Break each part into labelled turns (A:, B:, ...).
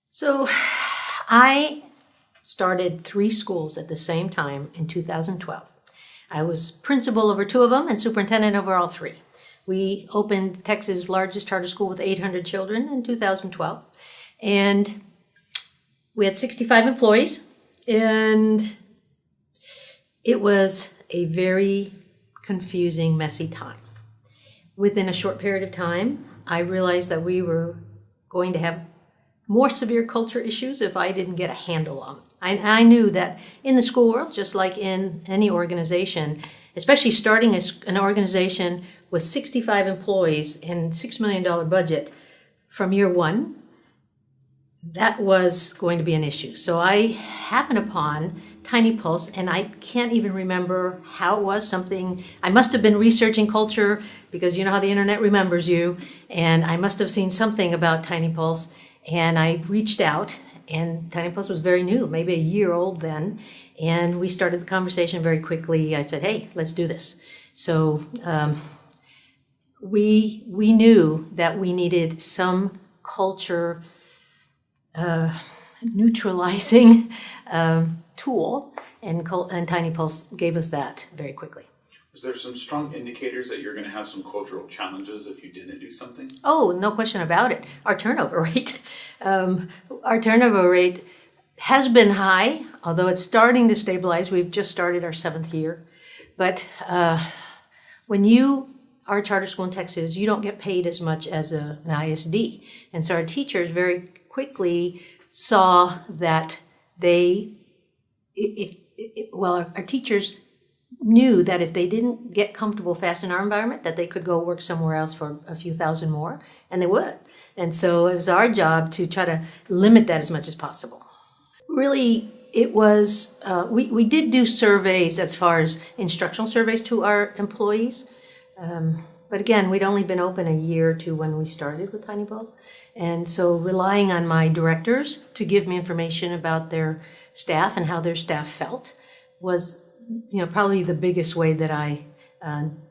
A: So I started 3 schools at the same time in 2012. I was principal over 2 of them and superintendent over all 3. We opened Texas' largest charter school with 800 children in 2012. And we had 65 employees. And it was a very confusing, messy time. Within a short period of time, I realized that we were going to have more severe culture issues if I didn't get a handle on it. I knew that in the school world, just like in any organization, especially starting an organization with 65 employees and $6 million budget from year one, that was going to be an issue. So I happened upon TINYpulse, and I can't even remember how it was. I must have been researching culture, because you know how the internet remembers you, and I must have seen something about TINYpulse, and I reached out, and TINYpulse was very new, maybe a year old then, and we started the conversation very quickly. I said, hey, let's do this. So we knew that we needed some culture neutralizing tool, and TINYpulse gave us that very quickly.
B: Is there some strong indicators that you're going to have some cultural challenges if you didn't do something?
A: Oh, no question about it. Our turnover rate. Our turnover rate has been high, although it's starting to stabilize. We've just started our 7th year. But when you are a charter school in Texas, you don't get paid as much as an ISD. And so our teachers very quickly saw that our teachers knew that if they didn't get comfortable fast in our environment, that they could go work somewhere else for a few thousand more, and they would. And so it was our job to try to limit that as much as possible. Really, it was, we did do surveys as far as instructional surveys to our employees. But again, we'd only been open a year or 2 when we started with TINYpulse. And so relying on my directors to give me information about their staff and how their staff felt was, probably the biggest way that I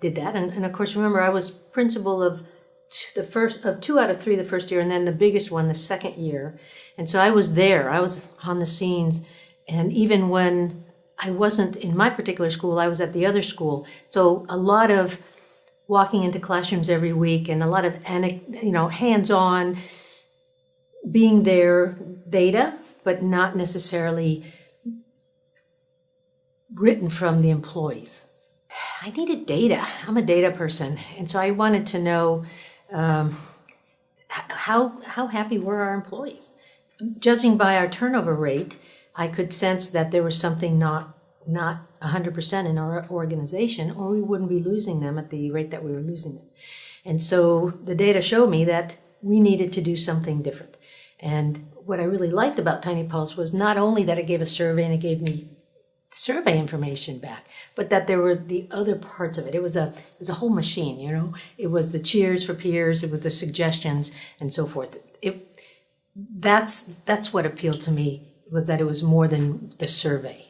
A: did that. And of course, remember, I was principal of 2 out of 3 the first year, and then the biggest one the second year. And so I was there. I was on the scenes. And even when I wasn't in my particular school, I was at the other school. So a lot of walking into classrooms every week, and a lot of hands-on, being there, data, but not necessarily written from the employees. I needed data. I'm a data person, and so I wanted to know how happy were our employees. Judging by our turnover rate, I could sense that there was something not 100% in our organization, or we wouldn't be losing them at the rate that we were losing them. And so the data showed me that we needed to do something different. And what I really liked about TINYpulse was not only that it gave a survey and it gave me survey information back, but that there were the other parts of it. It was a whole machine, It was the cheers for peers, it was the suggestions, and so forth. That's what appealed to me, was that it was more than the survey.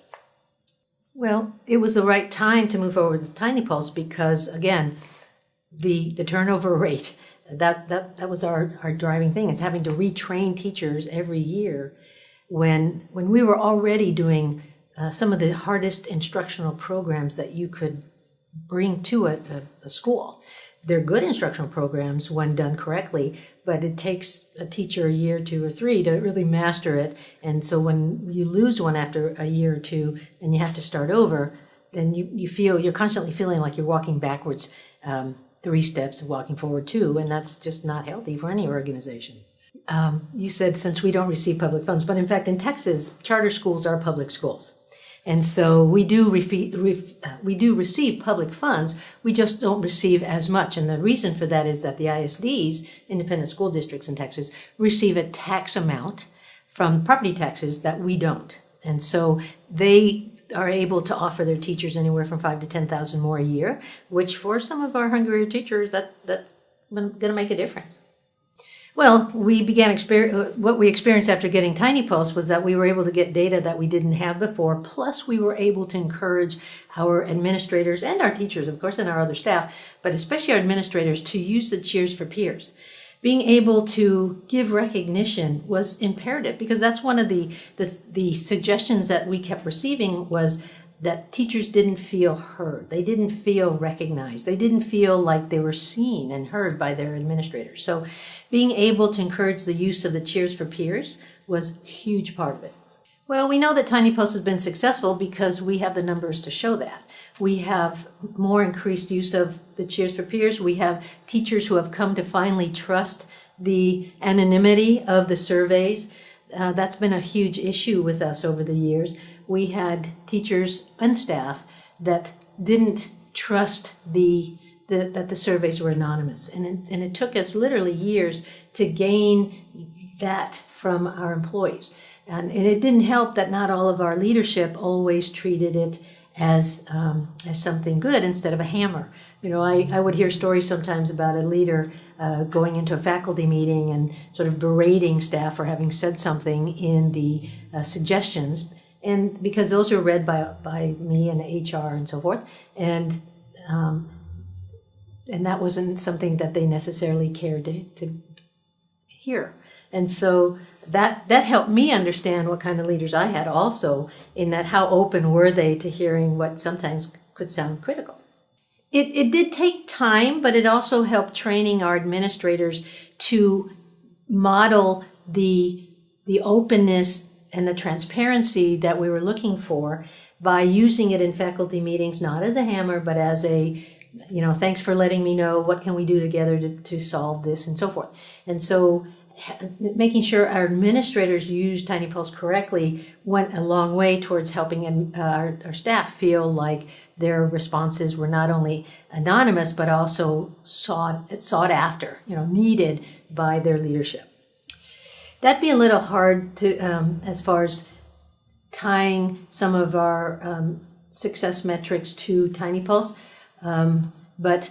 A: Well, it was the right time to move forward with TINYpulse because, again, the turnover rate, that was our driving thing, is having to retrain teachers every year when we were already doing some of the hardest instructional programs that you could bring to a school. They're good instructional programs when done correctly, but it takes a teacher a year, 2 or 3 to really master it. And so when you lose one after a year or 2 and you have to start over, then you're constantly feeling like you're walking backwards 3 steps and walking forward 2, and that's just not healthy for any organization. You said since we don't receive public funds, but in fact in Texas, charter schools are public schools. And so we do receive public funds, we just don't receive as much. And the reason for that is that the ISDs, independent school districts in Texas, receive a tax amount from property taxes that we don't. And so they are able to offer their teachers anywhere from $5,000 to $10,000 more a year, which for some of our hungrier teachers, that's going to make a difference. Well, what we experienced after getting TINYpulse was that we were able to get data that we didn't have before, plus we were able to encourage our administrators and our teachers, of course, and our other staff, but especially our administrators, to use the cheers for peers. being able to give recognition was imperative, because that's one of the suggestions that we kept receiving, was that teachers didn't feel heard. They didn't feel recognized. They didn't feel like they were seen and heard by their administrators. So being able to encourage the use of the Cheers for Peers was a huge part of it. Well, we know that TINYpulse has been successful because we have the numbers to show that. We have more increased use of the Cheers for Peers. We have teachers who have come to finally trust the anonymity of the surveys. That's been a huge issue with us over the years. We had teachers and staff that didn't trust that the surveys were anonymous. And it took us literally years to gain that from our employees. And it didn't help that not all of our leadership always treated it as something good instead of a hammer. You know, I would hear stories sometimes about a leader going into a faculty meeting and sort of berating staff for having said something in the suggestions, and because those are read by me and HR and so forth, and that wasn't something that they necessarily cared to hear. And so that helped me understand what kind of leaders I had also, in that how open were they to hearing what sometimes could sound critical. It did take time, but it also helped training our administrators to model the openness and the transparency that we were looking for by using it in faculty meetings, not as a hammer, but as a, thanks for letting me know, what can we do together to solve this, and so forth. And so making sure our administrators used TINYpulse correctly went a long way towards helping our staff feel like their responses were not only anonymous, but also sought after, needed by their leadership. That'd be a little hard to, as far as tying some of our success metrics to TINYpulse, but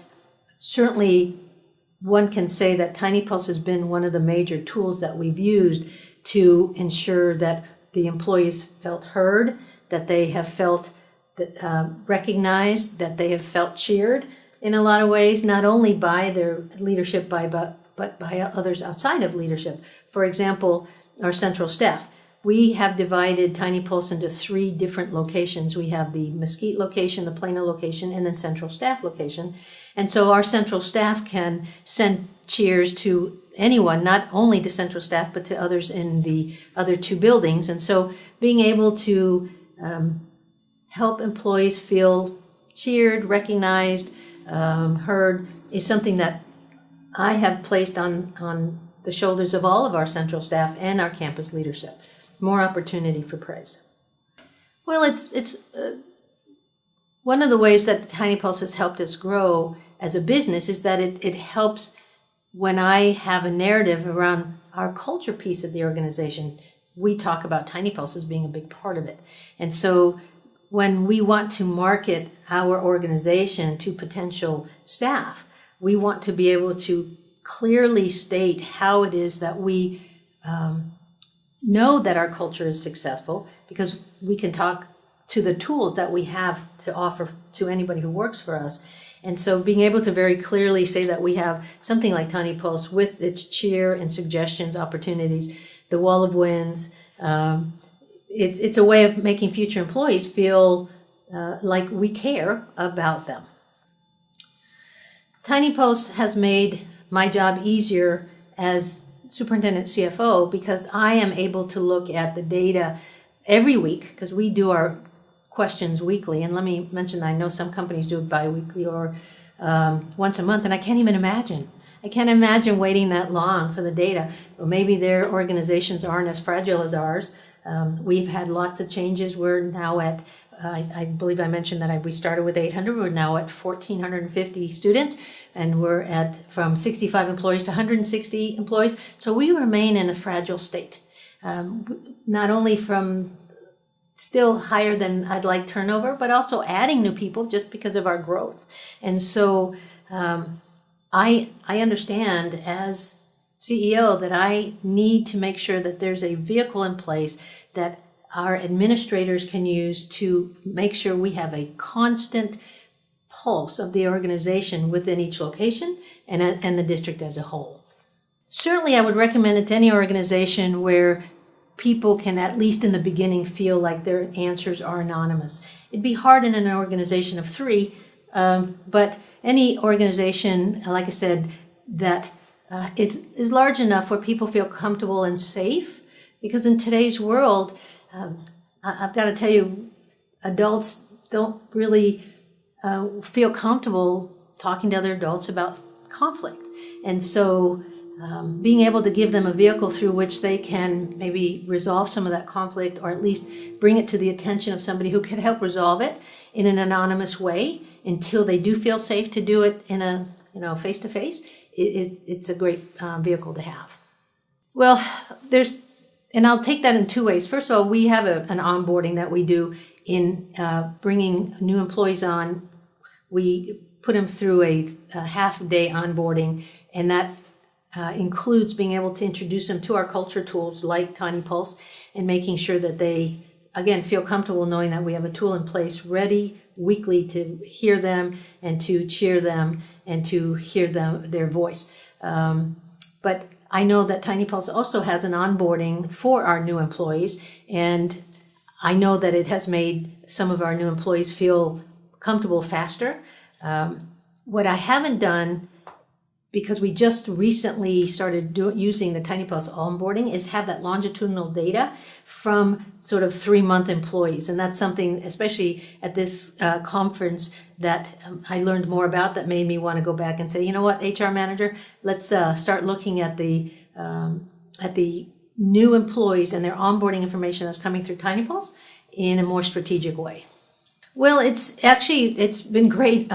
A: certainly one can say that TINYpulse has been one of the major tools that we've used to ensure that the employees felt heard, that they have felt recognized, that they have felt cheered in a lot of ways, not only by their leadership, but by others outside of leadership. For example, our central staff. We have divided TINYpulse into 3 different locations. We have the Mesquite location, the Plano location, and then central staff location. And so our central staff can send cheers to anyone, not only to central staff, but to others in the other 2 buildings. And so being able to help employees feel cheered, recognized, heard is something that I have placed on the shoulders of all of our central staff and our campus leadership. More opportunity for praise. Well, it's one of the ways that TINYpulse has helped us grow as a business is that it helps when I have a narrative around our culture piece of the organization. We talk about TINYpulse as being a big part of it. And so when we want to market our organization to potential staff, we want to be able to clearly state how it is that we know that our culture is successful, because we can talk to the tools that we have to offer to anybody who works for us. And so being able to very clearly say that we have something like TINYpulse with its cheer and suggestions, opportunities, the wall of wins, it's a way of making future employees feel like we care about them. TINYpulse has made my job easier as Superintendent CFO, because I am able to look at the data every week, because we do our questions weekly. And let me mention, I know some companies do it bi-weekly or once a month, and I can't even imagine. I can't imagine waiting that long for the data. Well, maybe their organizations aren't as fragile as ours. We've had lots of changes. We're now at, I believe I mentioned that we started with 800. We're now at 1,450 students, and we're at from 65 employees to 160 employees. So we remain in a fragile state, not only from still higher than I'd like turnover, but also adding new people just because of our growth. And so I understand as CEO that I need to make sure that there's a vehicle in place that our administrators can use to make sure we have a constant pulse of the organization within each location and the district as a whole. Certainly, I would recommend it to any organization where people can, at least in the beginning, feel like their answers are anonymous. It'd be hard in an organization of 3, but any organization, like I said, that is large enough where people feel comfortable and safe. Because in today's world, I've got to tell you, adults don't really feel comfortable talking to other adults about conflict. And so being able to give them a vehicle through which they can maybe resolve some of that conflict, or at least bring it to the attention of somebody who can help resolve it in an anonymous way until they do feel safe to do it in a face-to-face, it's a great vehicle to have. Well, and I'll take that in 2 ways. First of all, we have an onboarding that we do in bringing new employees on. We put them through a half-day onboarding, and that includes being able to introduce them to our culture tools like TINYpulse, and making sure that they, again, feel comfortable knowing that we have a tool in place ready weekly to hear them and to cheer them and to hear their voice. But I know that TINYpulse also has an onboarding for our new employees, and I know that it has made some of our new employees feel comfortable faster. What I haven't done, because we just recently started using the TINYpulse onboarding, is have that longitudinal data from sort of 3-month employees. And that's something, especially at this conference, that I learned more about, that made me want to go back and say, you know what, HR manager, let's start looking at the new employees and their onboarding information that's coming through TINYpulse in a more strategic way. Well, it's been great.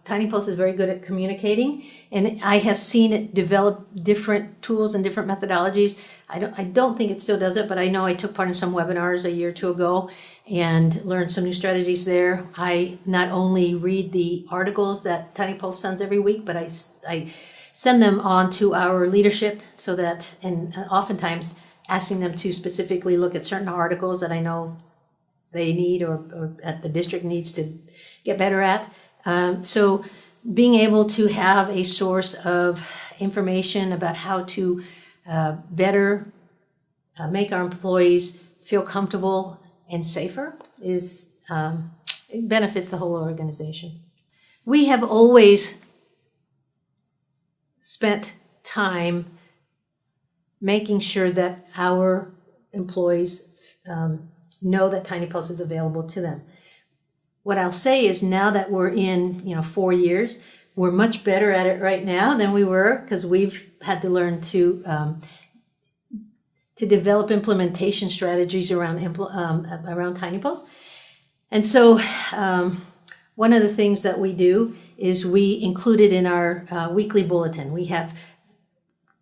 A: TINYpulse is very good at communicating, and I have seen it develop different tools and different methodologies. I don't think it still does it, but I know I took part in some webinars a year or 2 ago and learned some new strategies there. I not only read the articles that TINYpulse sends every week, but I send them on to our leadership, so that, and oftentimes asking them to specifically look at certain articles that I know they need or that the district needs to get better at. So being able to have a source of information about how to better make our employees feel comfortable and safer it benefits the whole organization. We have always spent time making sure that our employees know that TINYpulse is available to them. What I'll say is, now that we're in 4 years, we're much better at it right now than we were, because we've had to learn to develop implementation strategies around TINYpulse. And so one of the things that we do is we include it in our weekly bulletin. We have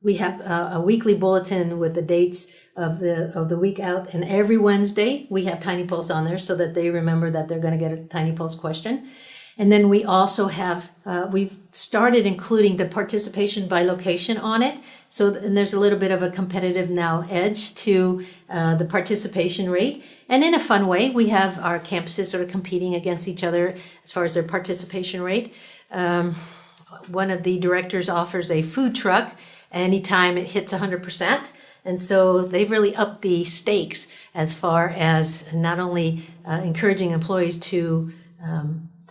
A: a weekly bulletin with the dates of the week out, and every Wednesday we have TINYpulse on there so that they remember that they're going to get a TINYpulse question. And then we also have we've started including the participation by location on it. And there's a little bit of a competitive now edge to the participation rate. And in a fun way, we have our campuses sort of competing against each other as far as their participation rate. One of the directors offers a food truck anytime it hits 100%. And so they've really upped the stakes as far as not only encouraging employees to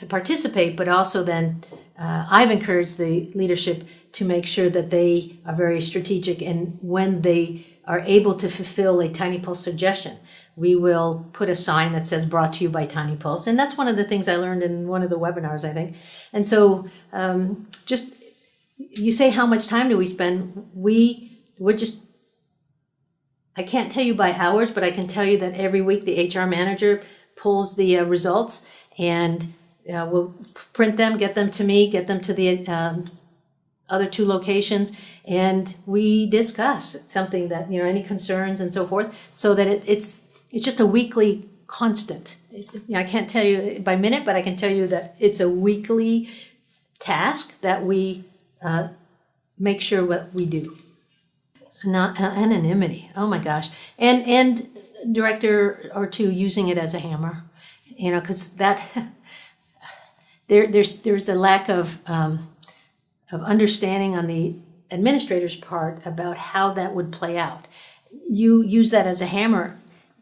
A: participate, but also then I've encouraged the leadership to make sure that they are very strategic, and when they are able to fulfill a TINYpulse suggestion, we will put a sign that says "Brought to you by TINYpulse." And that's one of the things I learned in one of the webinars, I think. And so just, you say, how much time do we spend? We're just, I can't tell you by hours, but I can tell you that every week the HR manager pulls the results, and we'll print them, get them to me, get them to the other 2 locations, and we discuss something that, any concerns and so forth, so that it's just a weekly constant. I can't tell you by minute, but I can tell you that it's a weekly task that we make sure what we do. Not anonymity. Oh my gosh. And director or 2 using it as a hammer, because that there's a lack of understanding on the administrator's part about how that would play out. You use that as a hammer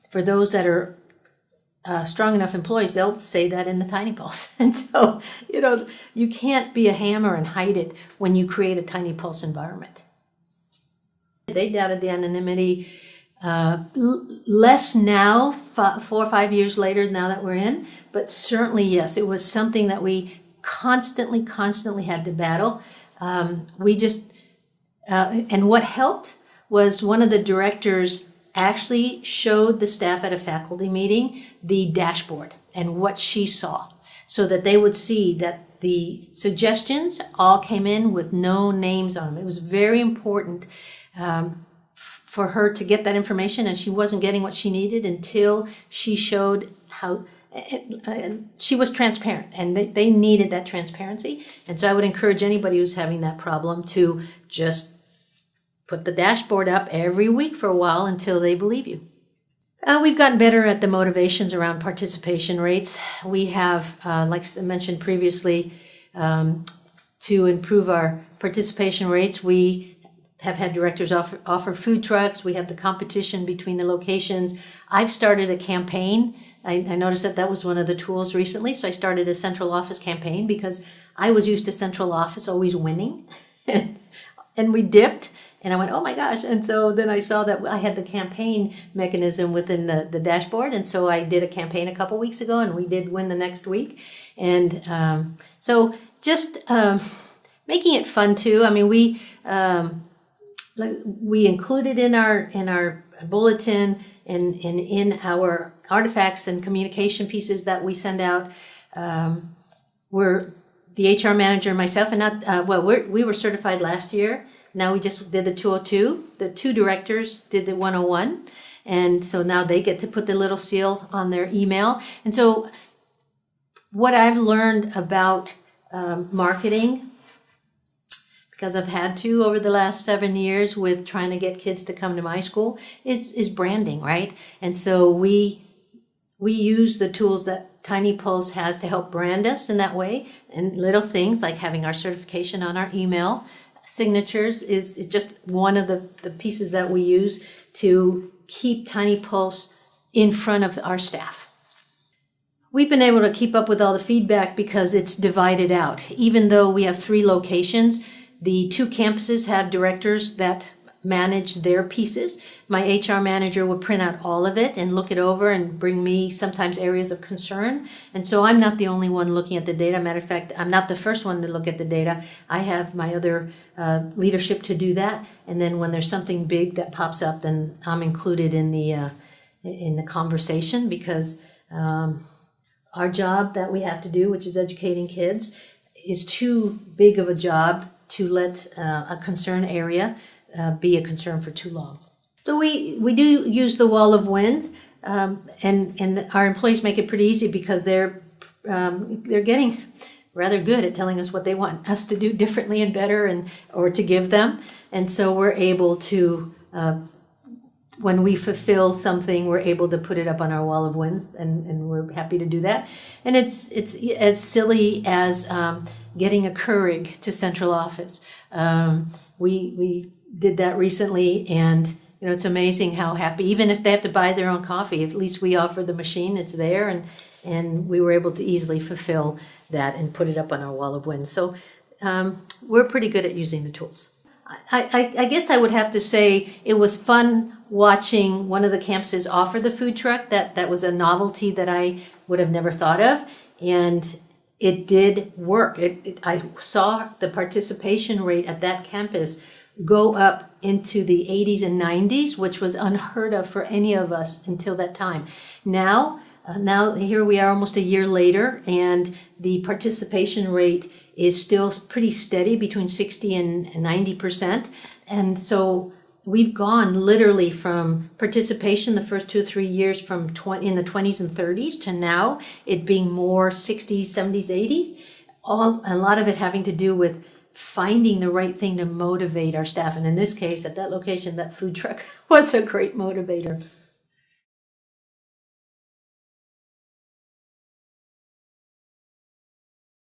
A: for those that are strong enough employees. They'll say that in the TINYpulse. And so, you can't be a hammer and hide it when you create a TINYpulse environment. They doubted the anonymity less now, 4 or 5 years later, now that we're in, but certainly, yes, it was something that we constantly had to battle. And what helped was one of the directors actually showed the staff at a faculty meeting the dashboard and what she saw, so that they would see that the suggestions all came in with no names on them. It was very important for her to get that information, and she wasn't getting what she needed until she showed how she was transparent, and they needed that transparency. And so I would encourage anybody who's having that problem to just put the dashboard up every week for a while until they believe you. We've gotten better at the motivations around participation rates. We have, like I mentioned previously, to improve our participation rates, we have had directors offer food trucks. We have the competition between the locations. I've started a campaign. I noticed that was one of the tools recently. So I started a central office campaign because I was used to central office always winning. And we dipped. And I went, oh my gosh. And so then I saw that I had the campaign mechanism within the dashboard. And so I did a campaign a couple weeks ago, and we did win the next week. And so just making it fun too. I mean, we included in our bulletin and in our artifacts and communication pieces that we send out, we're the HR manager and myself, and we were certified last year. Now we just did the 202. The 2 directors did the 101. And so now they get to put the little seal on their email. And so what I've learned about marketing, because I've had to over the last 7 years with trying to get kids to come to my school, is branding, right? And so we use the tools that TINYpulse has to help brand us in that way, and little things like having our certification on our email. Signatures is just one of the pieces that we use to keep TINYpulse in front of our staff. We've been able to keep up with all the feedback because it's divided out. Even though we have 3 locations, the 2 campuses have directors that manage their pieces. My HR manager would print out all of it and look it over and bring me sometimes areas of concern. And so I'm not the only one looking at the data. Matter of fact, I'm not the first one to look at the data. I have my other leadership to do that. And then when there's something big that pops up, then I'm included in the conversation, because our job that we have to do, which is educating kids, is too big of a job to let a concern area be a concern for too long. So we do use the wall of wins, and our employees make it pretty easy because they're getting rather good at telling us what they want us to do differently and better, or to give them. And so we're able to, when we fulfill something, we're able to put it up on our wall of wins, and we're happy to do that. And it's as silly as getting a Keurig to central office. We did that recently, and it's amazing how happy, even if they have to buy their own coffee, at least we offer the machine, it's there, and we were able to easily fulfill that and put it up on our wall of wins. So we're pretty good at using the tools. I guess I would have to say it was fun watching one of the campuses offer the food truck. That was a novelty that I would have never thought of, and it did work. I saw the participation rate at that campus go up into the 80s and 90s, which was unheard of for any of us until that time. Now here we are almost a year later, and the participation rate is still pretty steady between 60 and 90%. And so we've gone literally from participation the first 2 or 3 years from in the 20s and 30s to now it being more 60s, 70s, 80s. A lot of it having to do with finding the right thing to motivate our staff. And in this case, at that location, that food truck was a great motivator.